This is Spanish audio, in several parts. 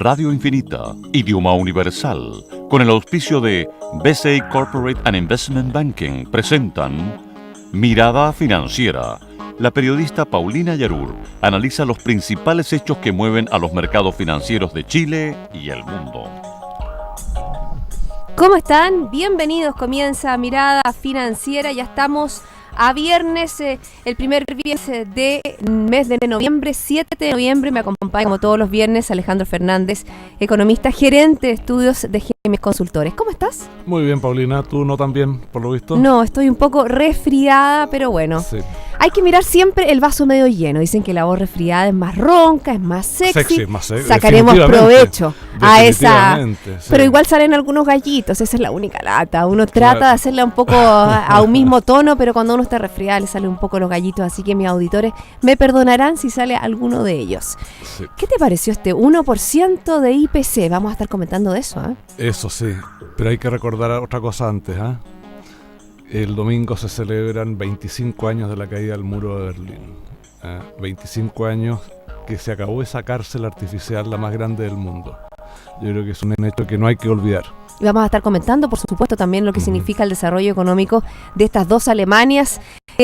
Radio Infinita, idioma universal, con el auspicio de BCI Corporate and Investment Banking, presentan Mirada Financiera. La periodista Paulina Yarur analiza los principales hechos que mueven a los mercados financieros de Chile y el mundo. ¿Cómo están? Bienvenidos, comienza Mirada Financiera, ya estamos a viernes, el primer viernes de mes de noviembre, 7 de noviembre, me acompaña como todos los viernes Alejandro Fernández, economista, gerente de estudios de GMS Consultores. ¿Cómo estás? Muy bien, Paulina, ¿tú no tan bien, por lo visto? No, estoy un poco resfriada, pero bueno. Sí. Hay que mirar siempre el vaso medio lleno. Dicen que la voz resfriada es más ronca, es más sexy. Sacaremos provecho a esa. Sí. Pero igual salen algunos gallitos, esa es la única lata. Uno trata de hacerla un poco a un mismo tono, pero cuando uno está resfriado le salen un poco los gallitos. Así que mis auditores me perdonarán si sale alguno de ellos. Sí. ¿Qué te pareció este 1% de IPC? Vamos a estar comentando de eso, ¿eh? Eso sí, pero hay que recordar otra cosa antes, ¿eh? El domingo se celebran 25 años de la caída del muro de Berlín. 25 años que se acabó esa cárcel artificial, la más grande del mundo. Yo creo que es un hecho que no hay que olvidar. Y vamos a estar comentando, por supuesto, también lo que significa el desarrollo económico de estas dos Alemanias.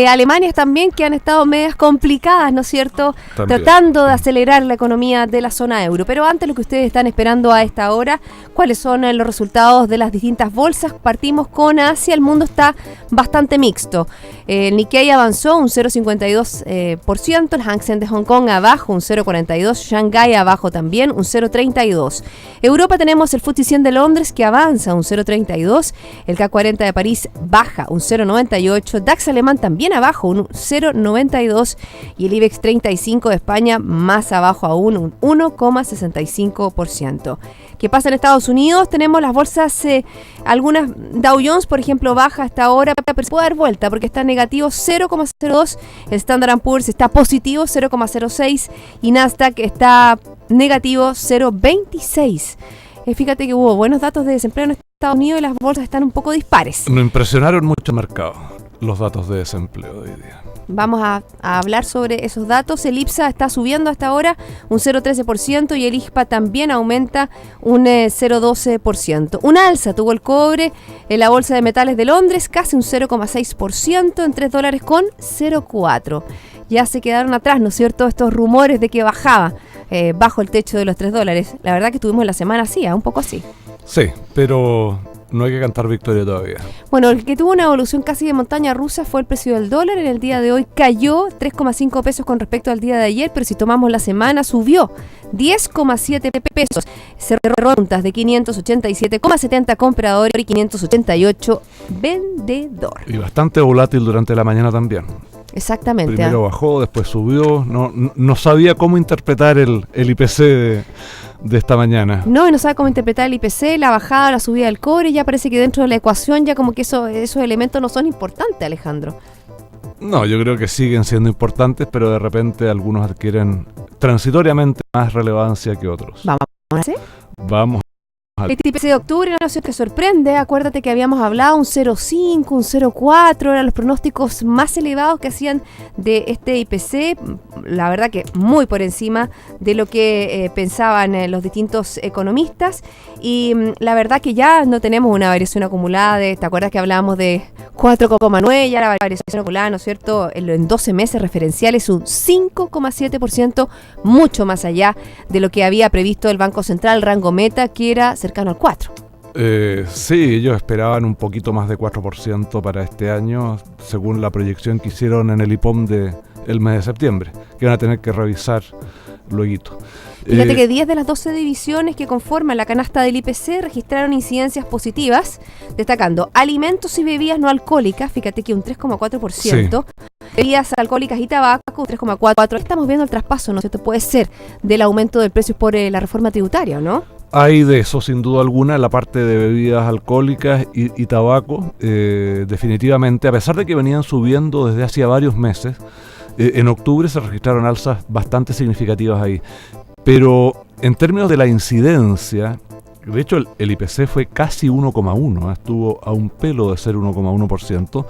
Alemanias también que han estado medias complicadas, ¿no es cierto? También. Tratando de acelerar la economía de la zona euro. Pero antes, lo que ustedes están esperando a esta hora, ¿cuáles son los resultados de las distintas bolsas? Partimos con Asia, el mundo está bastante mixto. El Nikkei avanzó un 0,52%, el Hang Seng de Hong Kong abajo un 0,42%, Shanghái abajo también un 0,32%. Europa tenemos el FTSE 100 de Londres que avanza un 0,32%, el CAC 40 de París baja un 0,98%, DAX alemán también abajo un 0,92% y el IBEX 35 de España más abajo aún un 1,65%. ¿Qué pasa en Estados Unidos? Tenemos las bolsas, algunas Dow Jones, por ejemplo, baja hasta ahora, pero se puede dar vuelta porque está negativo 0,02%, el Standard & Poor's está positivo 0,06% y Nasdaq está negativo 0,26%. Fíjate que hubo buenos datos de desempleo en Estados Unidos y las bolsas están un poco dispares. Me impresionaron mucho el mercado, los datos de desempleo de hoy día. Vamos a hablar sobre esos datos. El IPSA está subiendo hasta ahora un 0,13% y el IJPA también aumenta un 0,12%. Un alza tuvo el cobre en la Bolsa de Metales de Londres, casi un 0,6% en $3,04. Ya se quedaron atrás, ¿no es cierto?, estos rumores de que bajaba bajo el techo de los $3. La verdad que tuvimos la semana así, un poco así. Sí, pero no hay que cantar victoria todavía. Bueno, el que tuvo una evolución casi de montaña rusa fue el precio del dólar. En el día de hoy cayó 3,5 pesos con respecto al día de ayer, pero si tomamos la semana subió 10,7 pesos. Cerró puntas de 587,70 comprador y 588 vendedor. Y bastante volátil durante la mañana también. Exactamente. Primero bajó, después subió. No sabía cómo interpretar el IPC de esta mañana. No, y no sabe cómo interpretar el IPC, la bajada, la subida del cobre. Ya parece que dentro de la ecuación ya como que esos elementos no son importantes, Alejandro. No, yo creo que siguen siendo importantes, pero de repente algunos adquieren transitoriamente más relevancia que otros. ¿Vamos a hacer? Vamos. Este IPC de octubre, una noción que sorprende. Acuérdate que habíamos hablado un 0,5, un 0,4, eran los pronósticos más elevados que hacían de este IPC. La verdad que muy por encima de lo que pensaban los distintos economistas. Y la verdad que ya no tenemos una variación acumulada ¿te acuerdas que hablábamos de 4,9? Ya la variación acumulada, ¿no es cierto?, en 12 meses referenciales un 5,7%, mucho más allá de lo que había previsto el Banco Central, rango meta, que era cercano al 4%. Sí, ellos esperaban un poquito más de 4% para este año, según la proyección que hicieron en el IPOM del mes de septiembre, que van a tener que revisar luego. Fíjate que 10 de las 12 divisiones que conforman la canasta del IPC registraron incidencias positivas, destacando alimentos y bebidas no alcohólicas, fíjate que un 3,4%, sí. Bebidas alcohólicas y tabaco, un 3,4%. Estamos viendo el traspaso, ¿no es cierto?, puede ser del aumento del precio por la reforma tributaria, ¿no? Hay de eso, sin duda alguna, la parte de bebidas alcohólicas y tabaco, definitivamente, a pesar de que venían subiendo desde hacía varios meses, en octubre se registraron alzas bastante significativas ahí. Pero en términos de la incidencia, de hecho el IPC fue casi 1,1, estuvo a un pelo de ser 1,1%.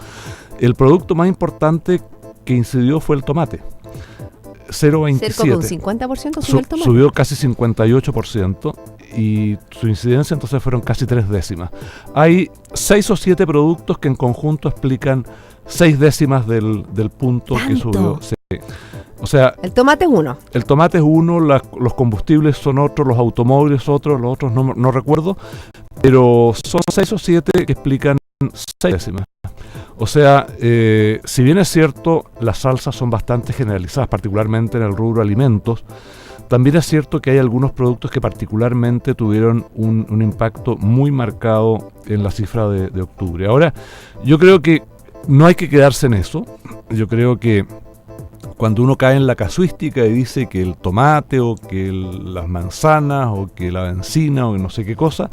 El producto más importante que incidió fue el tomate. 0,27. Cerca de un 50% subió el tomate. Subió casi 58% y su incidencia entonces fueron casi 3 décimas. Hay 6 o 7 productos que en conjunto explican 6 décimas del punto ¿Tanto? Que subió. Sí. O sea, el tomate es uno. El tomate es uno, los combustibles son otros, los automóviles otros, los otros no recuerdo, pero son 6 o 7 que explican 6 décimas. O sea, si bien es cierto, las salsas son bastante generalizadas, particularmente en el rubro alimentos, también es cierto que hay algunos productos que particularmente tuvieron un impacto muy marcado en la cifra de octubre. Ahora, yo creo que no hay que quedarse en eso. Yo creo que cuando uno cae en la casuística y dice que el tomate o que las manzanas o que la bencina o que no sé qué cosa,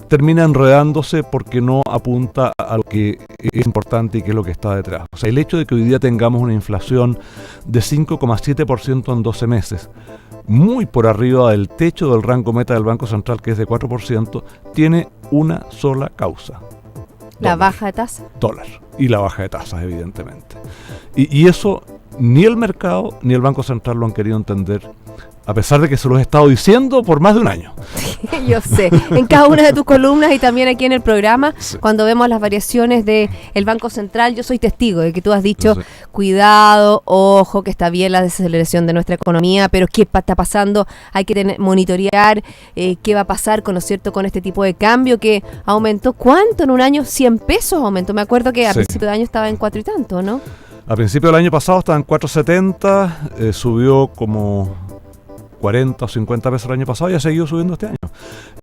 termina enredándose porque no apunta a lo que es importante y qué es lo que está detrás. O sea, el hecho de que hoy día tengamos una inflación de 5,7% en 12 meses, muy por arriba del techo del rango meta del Banco Central, que es de 4%, tiene una sola causa. La baja de tasa. Dólar. Y la baja de tasas, evidentemente. Y eso ni el mercado ni el Banco Central lo han querido entender, a pesar de que se los he estado diciendo por más de un año. Yo sé, en cada una de tus columnas y también aquí en el programa, sí, cuando vemos las variaciones del Banco Central, yo soy testigo de que tú has dicho, sí, cuidado, ojo, que está bien la desaceleración de nuestra economía, pero ¿qué está pasando? Hay que monitorear qué va a pasar con, ¿no es cierto?, con este tipo de cambio que aumentó, ¿cuánto en un año? 100 pesos aumentó, me acuerdo que a principio de año estaba en 4 y tanto, ¿no? A principio del año pasado estaba en 4.70, subió como 40 o 50 pesos el año pasado y ha seguido subiendo este año.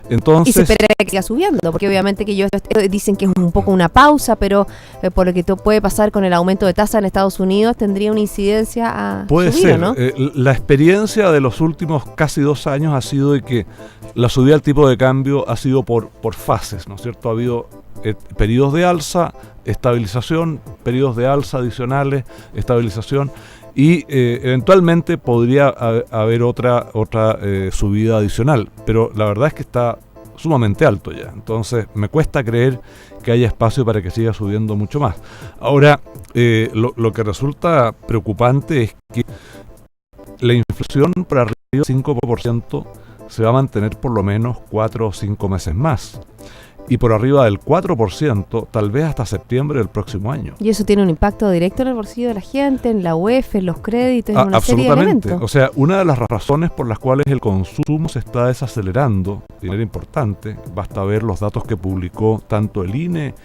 Entonces, y se espera que siga subiendo, porque obviamente que ellos dicen que es un poco una pausa, pero por lo que puede pasar con el aumento de tasa en Estados Unidos, tendría una incidencia a puede subir, ser, ¿no? La experiencia de los últimos casi 2 años ha sido de que la subida del tipo de cambio ha sido por fases, ¿no es cierto? Ha habido periodos de alza, estabilización, periodos de alza adicionales, estabilización, y eventualmente podría haber otra subida adicional, pero la verdad es que está sumamente alto ya, entonces me cuesta creer que haya espacio para que siga subiendo mucho más. Ahora, lo que resulta preocupante es que la inflación por arriba del 5% se va a mantener por lo menos 4 o 5 meses más. Y por arriba del 4%, tal vez hasta septiembre del próximo año. Y eso tiene un impacto directo en el bolsillo de la gente, en la UEF, en los créditos, en una serie de elementos. O sea, una de las razones por las cuales el consumo se está desacelerando de manera importante, basta ver los datos que publicó tanto el INE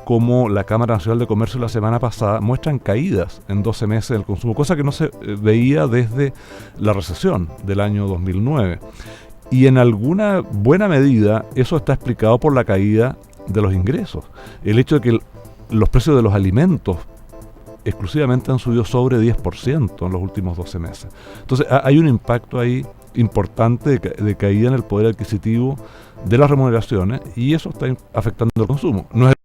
como la Cámara Nacional de Comercio la semana pasada, muestran caídas en 12 meses del consumo, cosa que no se veía desde la recesión del año 2009. Y en alguna buena medida eso está explicado por la caída de los ingresos. El hecho de que los precios de los alimentos exclusivamente han subido sobre 10% en los últimos 12 meses. Entonces hay un impacto ahí importante de caída en el poder adquisitivo de las remuneraciones y eso está afectando el consumo. No es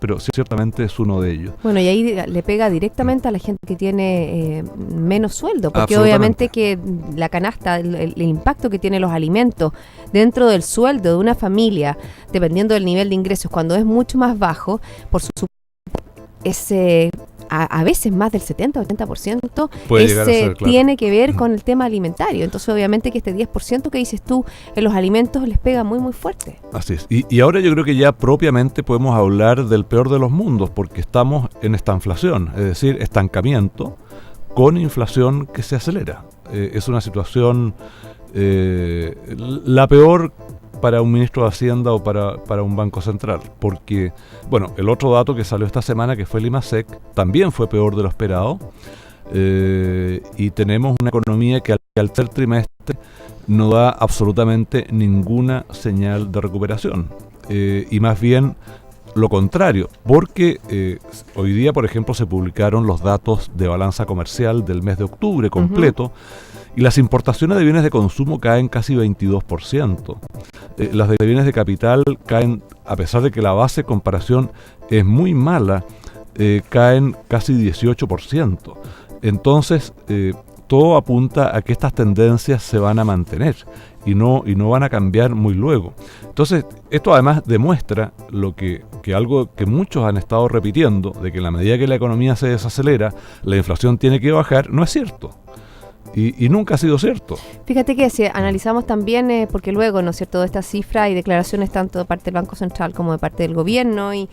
pero ciertamente es uno de ellos. Bueno, y ahí le pega directamente a la gente que tiene menos sueldo, porque obviamente que la canasta, el impacto que tienen los alimentos dentro del sueldo de una familia, dependiendo del nivel de ingresos, cuando es mucho más bajo, por supuesto, a veces más del 70-80% tiene que ver con el tema alimentario. Entonces obviamente que este 10% que dices tú en los alimentos les pega muy muy fuerte. Así es. Y ahora yo creo que ya propiamente podemos hablar del peor de los mundos, porque estamos en estanflación, es decir, estancamiento con inflación que se acelera. Es una situación la peor para un ministro de Hacienda o para un banco central, porque, bueno, el otro dato que salió esta semana, que fue el IMASEC, también fue peor de lo esperado, y tenemos una economía que al tercer trimestre no da absolutamente ninguna señal de recuperación, y más bien lo contrario, porque hoy día, por ejemplo, se publicaron los datos de balanza comercial del mes de octubre completo, y las importaciones de bienes de consumo caen casi 22%. Las de bienes de capital caen, a pesar de que la base de comparación es muy mala, caen casi 18%. Entonces, todo apunta a que estas tendencias se van a mantener y no van a cambiar muy luego. Entonces, esto además demuestra que algo que muchos han estado repitiendo, de que en la medida que la economía se desacelera, la inflación tiene que bajar, no es cierto. Y nunca ha sido cierto. Fíjate que si analizamos también, porque luego, ¿no es cierto?, de estas cifras y declaraciones tanto de parte del Banco Central como de parte del gobierno, y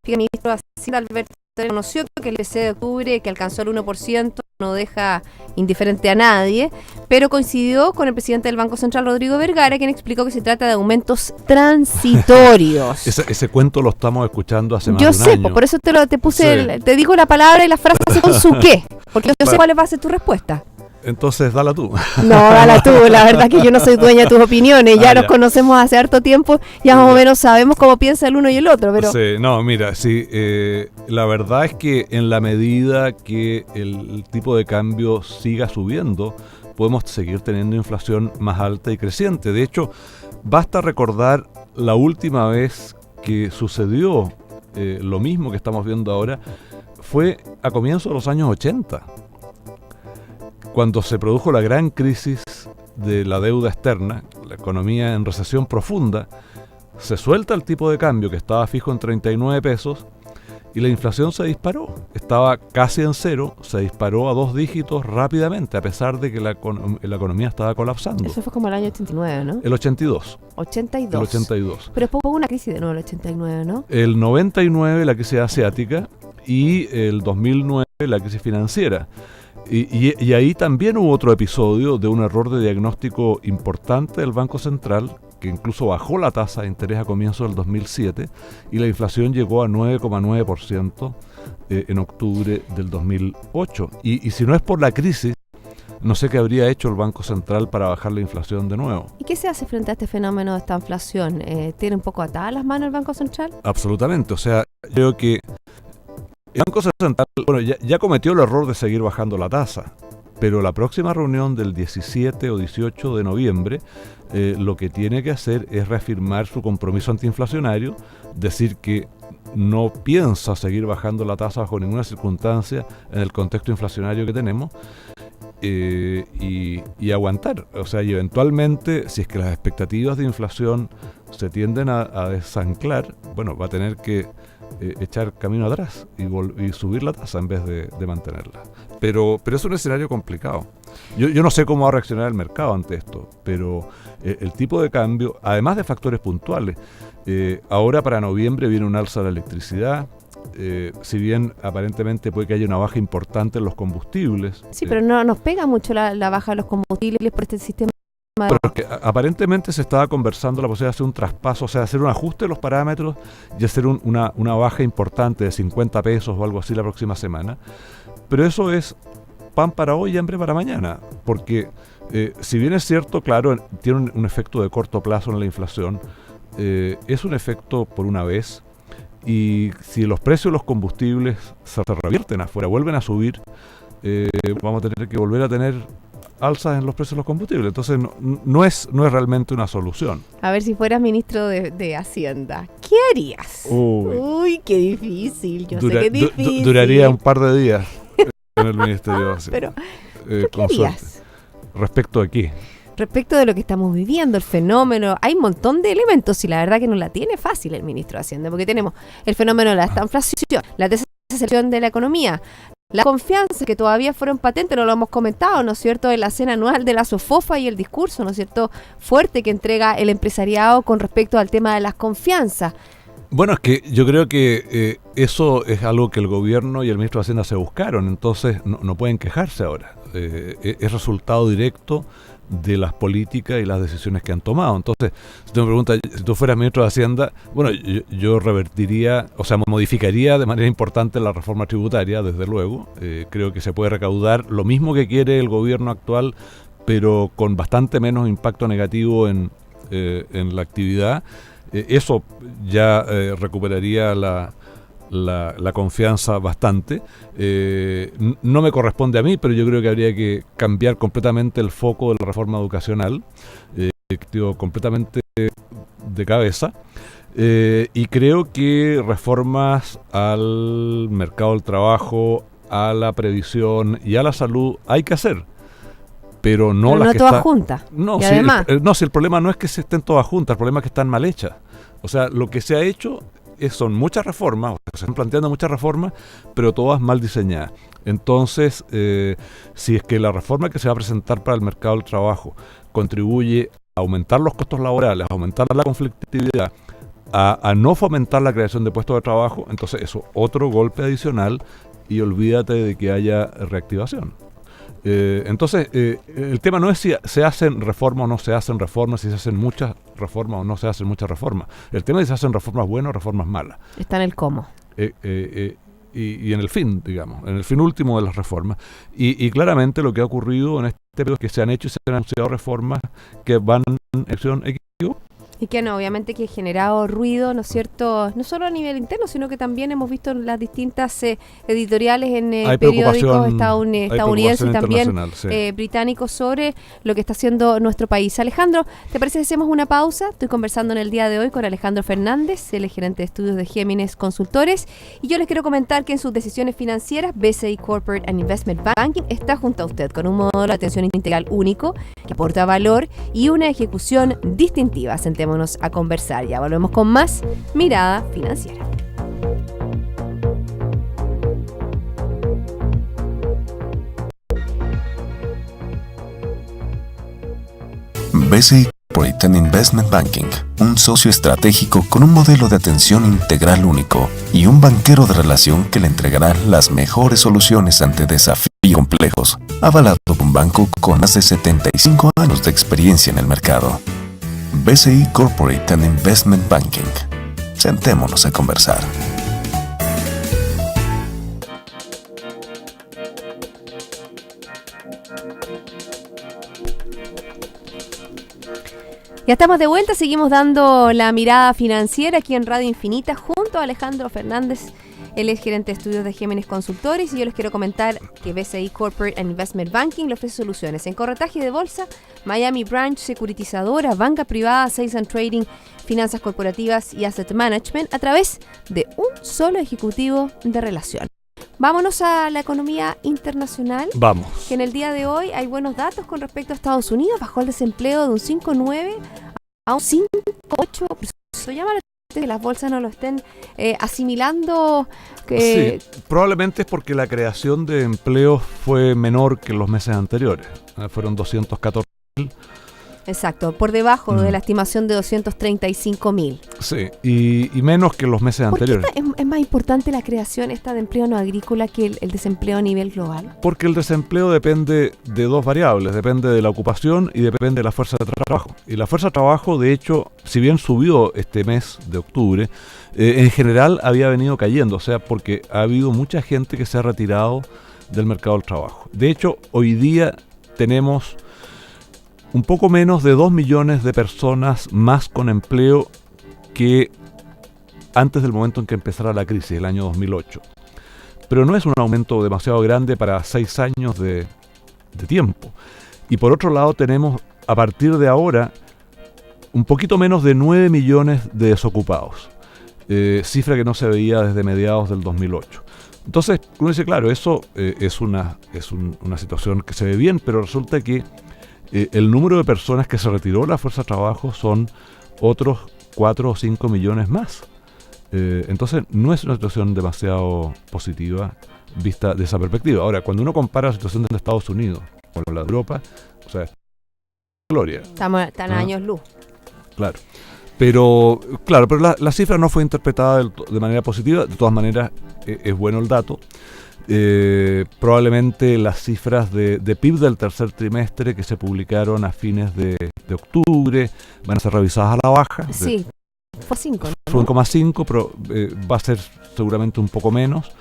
el ministro de Hacienda, Alberto, reconoció que el IPC de octubre, que alcanzó el 1%, no deja indiferente a nadie, pero coincidió con el presidente del Banco Central, Rodrigo Vergara, quien explicó que se trata de aumentos transitorios. Ese cuento lo estamos escuchando hace más de un año. Yo sé, por eso te puse, te digo la palabra y la frase con su qué, porque yo sé cuál va a ser tu respuesta. Entonces, dala tú. No, dala tú. La verdad que yo no soy dueña de tus opiniones. Ya nos conocemos hace harto tiempo. Ya más o menos sabemos cómo piensa el uno y el otro. Pero sí, no, mira, sí. La verdad es que en la medida que el tipo de cambio siga subiendo, podemos seguir teniendo inflación más alta y creciente. De hecho, basta recordar la última vez que sucedió lo mismo que estamos viendo ahora, fue a comienzos de los años 80. Cuando se produjo la gran crisis de la deuda externa, la economía en recesión profunda, se suelta el tipo de cambio que estaba fijo en 39 pesos y la inflación se disparó. Estaba casi en cero, se disparó a 2 dígitos rápidamente, a pesar de que la economía estaba colapsando. Eso fue como el año 89, ¿no? El 82. 82. El 82. Pero después hubo una crisis de nuevo el 89, ¿no? El 99, la crisis asiática, y el 2009, la crisis financiera. Y ahí también hubo otro episodio de un error de diagnóstico importante del Banco Central, que incluso bajó la tasa de interés a comienzos del 2007 y la inflación llegó a 9,9% en octubre del 2008. Y si no es por la crisis, no sé qué habría hecho el Banco Central para bajar la inflación de nuevo. ¿Y qué se hace frente a este fenómeno de esta inflación? ¿Tiene un poco atadas las manos el Banco Central? Absolutamente. O sea, creo que el Banco Central, bueno, ya cometió el error de seguir bajando la tasa, pero la próxima reunión del 17 o 18 de noviembre lo que tiene que hacer es reafirmar su compromiso antiinflacionario, decir que no piensa seguir bajando la tasa bajo ninguna circunstancia en el contexto inflacionario que tenemos y aguantar. O sea, y eventualmente, si es que las expectativas de inflación se tienden a desanclar, bueno, va a tener que echar camino atrás y subir la tasa en vez de mantenerla. Pero es un escenario complicado. Yo no sé cómo va a reaccionar el mercado ante esto, pero el tipo de cambio, además de factores puntuales, ahora para noviembre viene un alza de la electricidad. Si bien aparentemente puede que haya una baja importante en los combustibles. Sí, pero no nos pega mucho la baja de los combustibles por este sistema. Pero es que aparentemente se estaba conversando la posibilidad de hacer un traspaso, o sea, hacer un ajuste de los parámetros y hacer una baja importante de 50 pesos o algo así la próxima semana. Pero eso es pan para hoy y hambre para mañana, porque si bien es cierto, claro, tiene un efecto de corto plazo en la inflación, es un efecto por una vez, y si los precios de los combustibles se revierten afuera, vuelven a subir, vamos a tener que volver a tener alzas en los precios de los combustibles. Entonces no es realmente una solución. A ver, si fueras ministro de Hacienda, ¿qué harías? Uy, qué difícil. Yo sé que es difícil. Duraría un par de días en el Ministerio de Hacienda. Pero ¿qué harías? ¿Respecto a qué? Respecto de lo que estamos viviendo, el fenómeno, hay un montón de elementos y la verdad que no la tiene fácil el ministro de Hacienda, porque tenemos el fenómeno de la estanflación, la desaceleración de la economía, la confianza que todavía fueron patentes, no lo hemos comentado, ¿no es cierto?, en la cena anual de la SOFOFA y el discurso, ¿no es cierto?, fuerte que entrega el empresariado con respecto al tema de las confianzas. Bueno, es que yo creo que eso es algo que el gobierno y el ministro de Hacienda se buscaron, entonces no pueden quejarse ahora. Es resultado directo de las políticas y las decisiones que han tomado. Entonces, si tú me preguntas, si tú fueras ministro de Hacienda, bueno, yo revertiría, o sea, modificaría de manera importante la reforma tributaria, desde luego. Creo que se puede recaudar lo mismo que quiere el gobierno actual, pero con bastante menos impacto negativo en la actividad. Eso ya recuperaría la confianza bastante. No me corresponde a mí, pero yo creo que habría que cambiar completamente el foco de la reforma educacional, completamente de cabeza. Y creo que reformas al mercado del trabajo, a la previsión y a la salud hay que hacer. pero no pero las no que todas están juntas. No, Y sí, además, si el problema no es que se estén todas juntas, el problema es que están mal hechas. O sea, lo que se ha hecho son muchas reformas, se están planteando muchas reformas, pero todas mal diseñadas. Entonces, si es que la reforma que se va a presentar para el mercado del trabajo contribuye a aumentar los costos laborales, a aumentar la conflictividad, a no fomentar la creación de puestos de trabajo, entonces eso otro golpe adicional y olvídate de que haya reactivación. Entonces, el tema no es si se hacen reformas o no se hacen reformas, si se hacen muchas reformas o no se hacen muchas reformas. El tema es si se hacen reformas buenas o reformas malas. está en el cómo. Y en el fin, digamos, en el fin último de las reformas. Y claramente lo que ha ocurrido en este periodo es que se han hecho y se han anunciado reformas que van en dirección equivocada. Y que no, obviamente que ha generado ruido, ¿no es cierto? No solo a nivel interno, sino que también hemos visto en las distintas editoriales en periódicos estadounidenses y también británicos sobre lo que está haciendo nuestro país. Alejandro, ¿te parece que hacemos una pausa? Estoy conversando en el día de hoy con Alejandro Fernández, él es gerente de estudios de Géminis Consultores, y yo les quiero comentar que en sus decisiones financieras, BCI Corporate and Investment Banking está junto a usted con un modelo de atención integral único que aporta valor y una ejecución distintiva. Sentémonos a conversar. Ya volvemos con más Mirada Financiera. BCI Corporate and Investment Banking, un socio estratégico con un modelo de atención integral único y un banquero de relación que le entregará las mejores soluciones ante desafíos complejos, avalado por un banco con más de 75 años de experiencia en el mercado. BCI Corporate and Investment Banking. Sentémonos a conversar. Ya estamos de vuelta, seguimos dando la mirada financiera aquí en Radio Infinita junto a Alejandro Fernández. Él es gerente de estudios de Géminis Consultores y yo les quiero comentar que BCI Corporate and Investment Banking le ofrece soluciones en corretaje de bolsa, Miami Branch, securitizadora, banca privada, sales and trading, finanzas corporativas y asset management a través de un solo ejecutivo de relación. Vámonos a la economía internacional. Vamos. Que en el día de hoy hay buenos datos con respecto a Estados Unidos. Bajó el desempleo de un 5,9 a un 5,8. Eso llama la atención que las bolsas no lo estén asimilando. Sí, probablemente es porque la creación de empleos fue menor que en los meses anteriores. Fueron 214.000. Exacto, por debajo de la estimación de 235.000. Sí, y menos que en los meses anteriores. ¿Por qué es más importante la creación esta de empleo no agrícola que el desempleo a nivel global? Porque el desempleo depende de dos variables, depende de la ocupación y depende de la fuerza de trabajo. Y la fuerza de trabajo, de hecho, si bien subió este mes de octubre, en general había venido cayendo, o sea, porque ha habido mucha gente que se ha retirado del mercado del trabajo. De hecho, hoy día tenemos un poco menos de 2 millones de personas más con empleo que antes del momento en que empezara la crisis, el año 2008. Pero no es un aumento demasiado grande para 6 años de tiempo. Y por otro lado tenemos, a partir de ahora, un poquito menos de 9 millones de desocupados. Cifra que no se veía desde mediados del 2008. Entonces, uno dice, claro, eso es una situación que se ve bien, pero resulta que el número de personas que se retiró de la fuerza de trabajo son otros 4 o 5 millones más. Entonces no es una situación demasiado positiva vista de esa perspectiva. Ahora, cuando uno compara la situación de Estados Unidos con la de Europa, o sea, gloria. Están a años luz. Claro. Pero la cifra no fue interpretada de manera positiva. De todas maneras, es bueno el dato. Probablemente las cifras de PIB del tercer trimestre que se publicaron a fines de octubre van a ser revisadas a la baja. Sí, fue 5. Fue 1,5, pero va a ser seguramente un poco menos.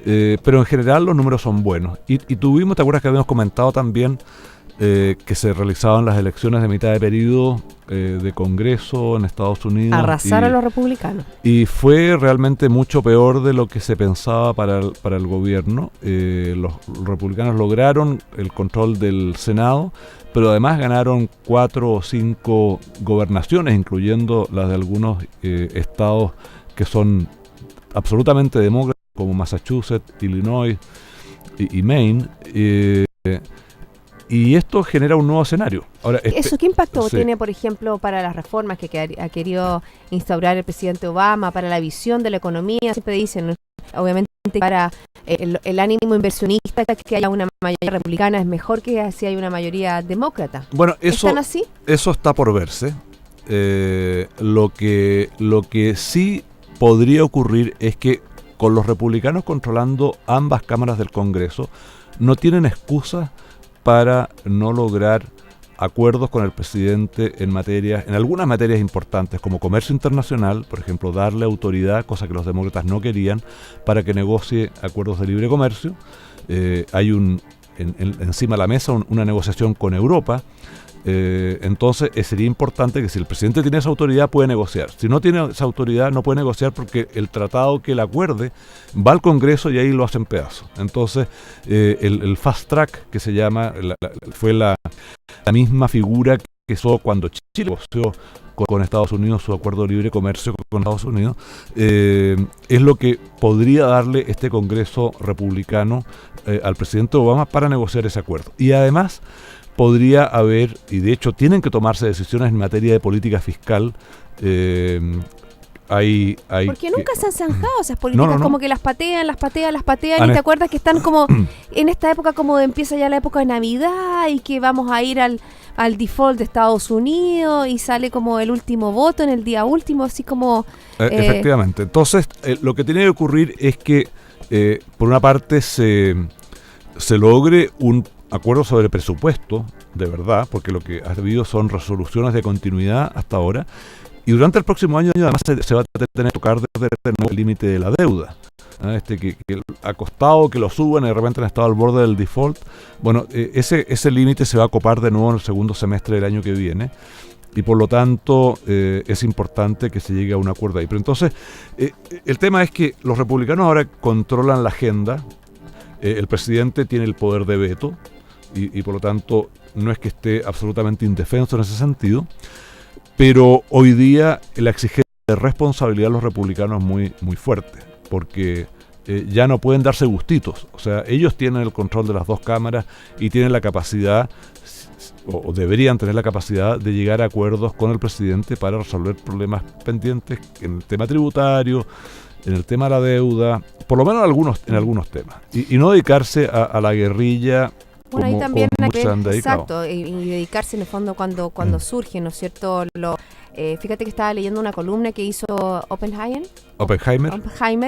Pero en general los números son buenos. Y tuvimos, ¿te acuerdas que habíamos comentado también que se realizaban las elecciones de mitad de periodo de Congreso en Estados Unidos? Arrasaron los republicanos. Y fue realmente mucho peor de lo que se pensaba para el gobierno. Los republicanos lograron el control del Senado, pero además ganaron 4 o 5 gobernaciones, incluyendo las de algunos estados que son absolutamente demócratas, como Massachusetts, Illinois y Maine. Y esto genera un nuevo escenario. Ahora, ¿Eso qué impacto tiene, por ejemplo, para las reformas que ha querido instaurar el presidente Obama, para la visión de la economía? Siempre dicen, obviamente, para el ánimo inversionista, que haya una mayoría republicana es mejor que si hay una mayoría demócrata. Bueno, ¿Están así? Eso está por verse. Lo que sí podría ocurrir es que con los republicanos controlando ambas cámaras del Congreso, no tienen excusa para no lograr acuerdos con el presidente en algunas materias importantes, como comercio internacional, por ejemplo, darle autoridad, cosa que los demócratas no querían, para que negocie acuerdos de libre comercio. Hay encima de la mesa una negociación con Europa. Entonces sería importante que si el presidente tiene esa autoridad puede negociar. Si no tiene esa autoridad no puede negociar porque el tratado que él acuerde va al Congreso y ahí lo hacen pedazos. Entonces el fast track que se llama fue la misma figura que hizo cuando Chile negoció con Estados Unidos su acuerdo de libre comercio con Estados Unidos, es lo que podría darle este Congreso republicano al presidente Obama para negociar ese acuerdo. Y además podría haber, y de hecho tienen que tomarse decisiones en materia de política fiscal. Porque nunca se han zanjado esas políticas, como que las patean, y te acuerdas que están como en esta época, como empieza ya la época de Navidad y que vamos a ir al default de Estados Unidos y sale como el último voto en el día último, así como... Efectivamente. Entonces, lo que tiene que ocurrir es que, por una parte, se logre un acuerdo sobre presupuesto, de verdad, porque lo que ha habido son resoluciones de continuidad hasta ahora, y durante el próximo año además se va a tener que tocar desde el límite de la deuda. Que ha costado que lo suban y de repente han estado al borde del default. Bueno, ese límite se va a copar de nuevo en el segundo semestre del año que viene, y por lo tanto es importante que se llegue a un acuerdo ahí. Pero entonces, el tema es que los republicanos ahora controlan la agenda, el presidente tiene el poder de veto, y por lo tanto no es que esté absolutamente indefenso en ese sentido, pero hoy día la exigencia de responsabilidad de los republicanos es muy, muy fuerte, porque ya no pueden darse gustitos. O sea, ellos tienen el control de las dos cámaras y tienen la capacidad, o deberían tener la capacidad de llegar a acuerdos con el presidente para resolver problemas pendientes en el tema tributario, en el tema de la deuda, por lo menos en algunos temas, y no dedicarse a la guerrilla. Bueno, ahí también hay que, exacto, y dedicarse en el fondo cuando surge, ¿no es cierto? Fíjate que estaba leyendo una columna que hizo Oppenheimer,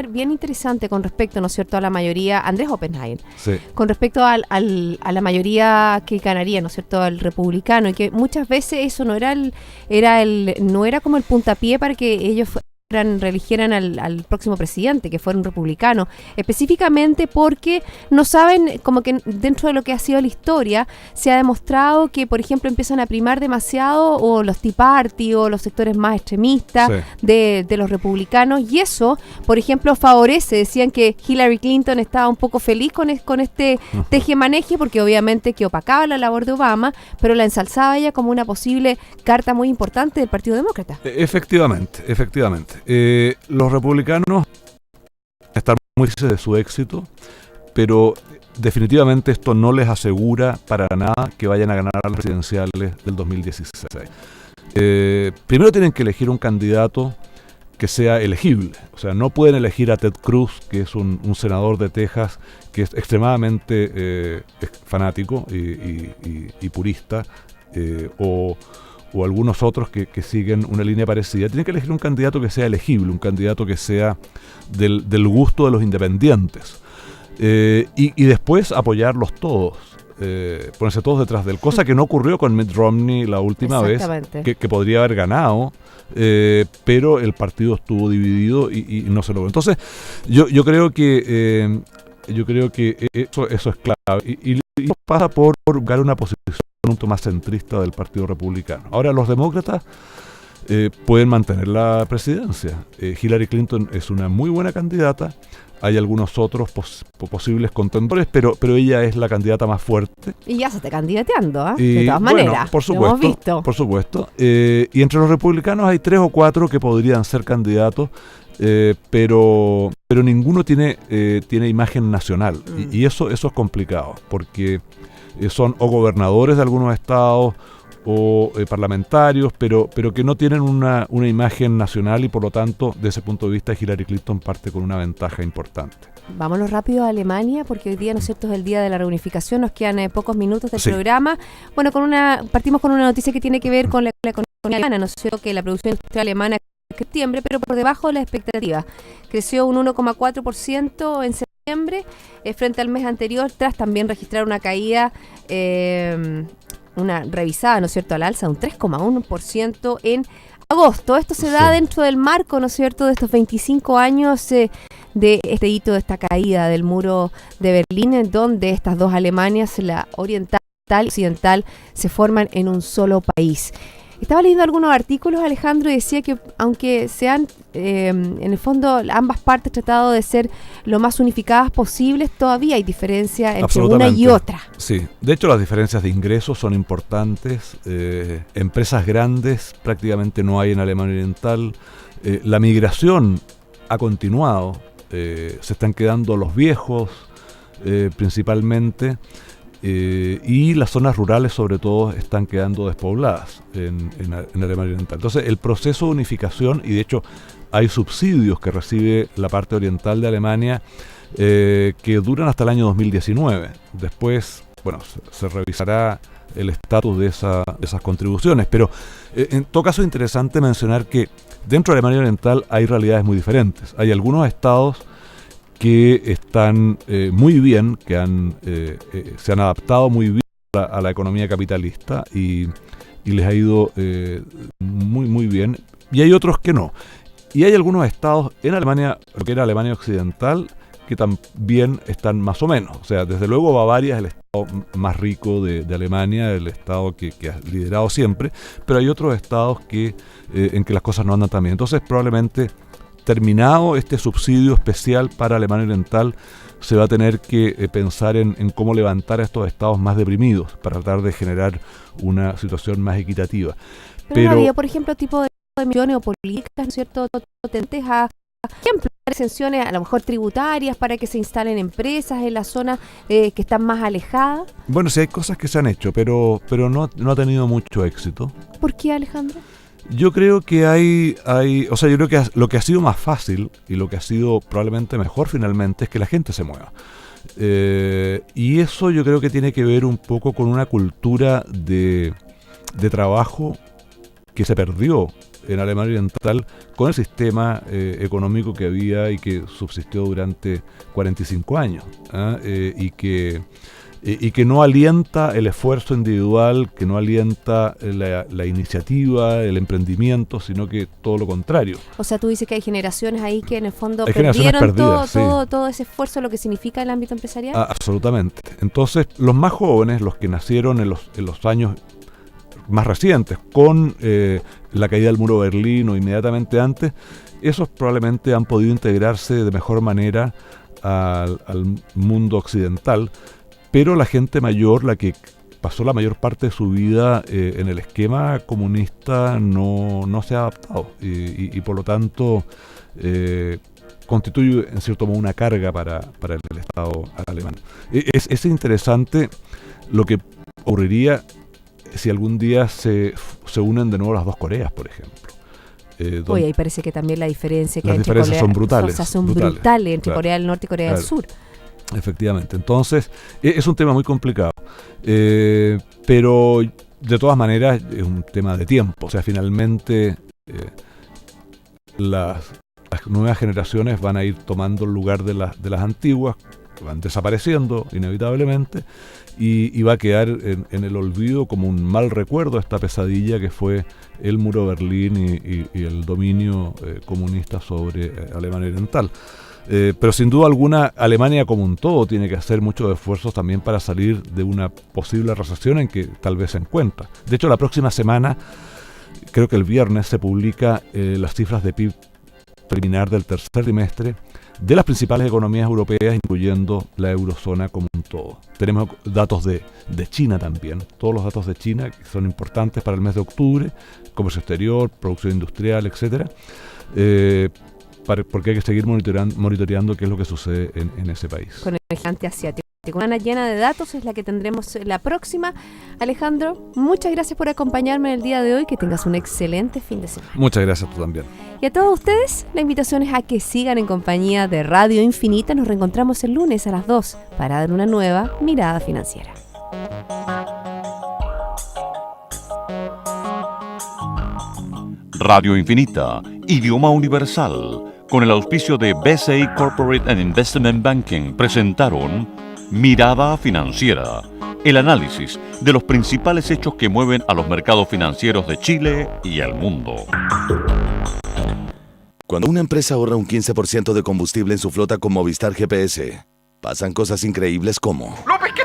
bien interesante con respecto, ¿no es cierto?, a la mayoría, Andrés Oppenheimer, sí, con respecto a la mayoría que ganaría, ¿no es cierto?, al republicano, y que muchas veces eso no era como el puntapié para que ellos reeligieran al próximo presidente, que fuera un republicano, específicamente porque no saben, como que dentro de lo que ha sido la historia, se ha demostrado que, por ejemplo, empiezan a primar demasiado o los Tea Party o los sectores más extremistas, sí, de los republicanos, y eso, por ejemplo, favorece. Decían que Hillary Clinton estaba un poco feliz con este tejemaneje, porque obviamente que opacaba la labor de Obama, pero la ensalzaba ella como una posible carta muy importante del Partido Demócrata. Efectivamente. Los republicanos están muy felices de su éxito, pero definitivamente esto no les asegura para nada que vayan a ganar a las presidenciales del 2016. Primero tienen que elegir un candidato que sea elegible. O sea, no pueden elegir a Ted Cruz, que es un senador de Texas que es extremadamente fanático y purista, o algunos otros que siguen una línea parecida. Tienen que elegir un candidato que sea elegible, un candidato que sea del gusto de los independientes, y después apoyarlos todos, ponerse todos detrás de él, cosa que no ocurrió con Mitt Romney la última vez, que podría haber ganado, pero el partido estuvo dividido y no se logró. Entonces yo creo que eso es clave, y pasa por buscar una posición mucho más centrista del Partido Republicano. Ahora, los demócratas pueden mantener la presidencia. Hillary Clinton es una muy buena candidata. Hay algunos otros posibles contendores, pero ella es la candidata más fuerte. Y ya se está candidateando, de todas maneras. Por supuesto, lo hemos visto. Por supuesto. Y entre los republicanos hay 3 o 4 que podrían ser candidatos, pero ninguno tiene imagen nacional. Y eso es complicado, porque son o gobernadores de algunos estados o parlamentarios, pero que no tienen una imagen nacional y por lo tanto, desde ese punto de vista, Hillary Clinton parte con una ventaja importante. Vámonos rápido a Alemania, porque hoy día, ¿no es cierto?, es el día de la reunificación, nos quedan pocos minutos del programa. Bueno, partimos con una noticia que tiene que ver con la economía alemana, ¿no es cierto?, que la producción industrial alemana en septiembre, pero por debajo de la expectativa. Creció un 1,4% en septiembre frente al mes anterior, tras también registrar una caída, una revisada, ¿no es cierto?, al alza, un 3,1% en agosto. Esto se da dentro del marco, ¿no es cierto?, de estos 25 años de este hito, de esta caída del muro de Berlín, en donde estas dos Alemanias, la oriental y occidental, se forman en un solo país. Estaba leyendo algunos artículos, Alejandro, y decía que aunque sean, en el fondo, ambas partes tratado de ser lo más unificadas posibles, todavía hay diferencia entre una y otra. Sí, de hecho las diferencias de ingresos son importantes. Empresas grandes prácticamente no hay en Alemania Oriental. La migración ha continuado. Se están quedando los viejos, principalmente. Y las zonas rurales sobre todo están quedando despobladas en Alemania Oriental. Entonces el proceso de unificación, y de hecho hay subsidios que recibe la parte oriental de Alemania que duran hasta el año 2019. Después, bueno, se revisará el estatus de esas contribuciones, pero en todo caso es interesante mencionar que dentro de Alemania Oriental hay realidades muy diferentes. Hay algunos estados que están muy bien, que se han adaptado muy bien a la economía capitalista y les ha ido muy, muy bien. Y hay otros que no. Y hay algunos estados en Alemania, lo que era Alemania Occidental, que también están más o menos. O sea, desde luego Bavaria es el estado más rico de Alemania, el estado que ha liderado siempre, pero hay otros estados en que las cosas no andan tan bien. Entonces probablemente, terminado este subsidio especial para Alemania Oriental, se va a tener que pensar en cómo levantar a estos estados más deprimidos para tratar de generar una situación más equitativa. Pero no había, por ejemplo, tipo de millones o políticas, ¿no es cierto?, potentes a ejemplo, exenciones a lo mejor tributarias para que se instalen empresas en la zona que están más alejadas. Bueno, sí hay cosas que se han hecho, pero no ha tenido mucho éxito. ¿Por qué, Alejandro? Yo creo que yo creo que lo que ha sido más fácil y lo que ha sido probablemente mejor finalmente es que la gente se mueva. Y eso yo creo que tiene que ver un poco con una cultura de trabajo que se perdió en Alemania Oriental con el sistema económico que había y que subsistió durante 45 años, y que no alienta el esfuerzo individual, que no alienta la iniciativa, el emprendimiento, sino que todo lo contrario. O sea, tú dices que hay generaciones ahí que en el fondo perdieron todo ese esfuerzo, lo que significa el ámbito empresarial. Absolutamente. Entonces, los más jóvenes, los que nacieron en los años más recientes, con la caída del muro de Berlín o inmediatamente antes, esos probablemente han podido integrarse de mejor manera al mundo occidental. Pero la gente mayor, la que pasó la mayor parte de su vida en el esquema comunista, no se ha adaptado y por lo tanto constituye en cierto modo una carga para el Estado alemán. Es interesante lo que ocurriría si algún día se unen de nuevo las dos Coreas, por ejemplo. Oye, ahí parece que también la diferencia que hay entre Corea son brutales. Son brutales entre Corea del Norte y Corea del Sur. Efectivamente, entonces es un tema muy complicado, pero de todas maneras es un tema de tiempo. O sea, finalmente las nuevas generaciones van a ir tomando el lugar de las antiguas, que van desapareciendo inevitablemente, y va a quedar en el olvido como un mal recuerdo esta pesadilla que fue el muro de Berlín y el dominio comunista sobre Alemania Oriental. Pero sin duda alguna Alemania como un todo tiene que hacer muchos esfuerzos también para salir de una posible recesión en que tal vez se encuentra. De hecho, la próxima semana, creo que el viernes, se publica las cifras de PIB preliminar del tercer trimestre de las principales economías europeas, incluyendo la eurozona como un todo. Tenemos datos de China también, todos los datos de China que son importantes para el mes de octubre, comercio exterior, producción industrial, etcétera. porque hay que seguir monitoreando qué es lo que sucede en ese país. Con el gigante asiático. Una semana llena de datos es la que tendremos la próxima. Alejandro, muchas gracias por acompañarme el día de hoy. Que tengas un excelente fin de semana. Muchas gracias, tú también. Y a todos ustedes, la invitación es a que sigan en compañía de Radio Infinita. Nos reencontramos el lunes a las 2 para dar una nueva mirada financiera. Radio Infinita, idioma universal, con el auspicio de BCI Corporate and Investment Banking, presentaron Mirada Financiera, el análisis de los principales hechos que mueven a los mercados financieros de Chile y el mundo. Cuando una empresa ahorra un 15% de combustible en su flota con Movistar GPS, pasan cosas increíbles como... ¡Lo pesqué!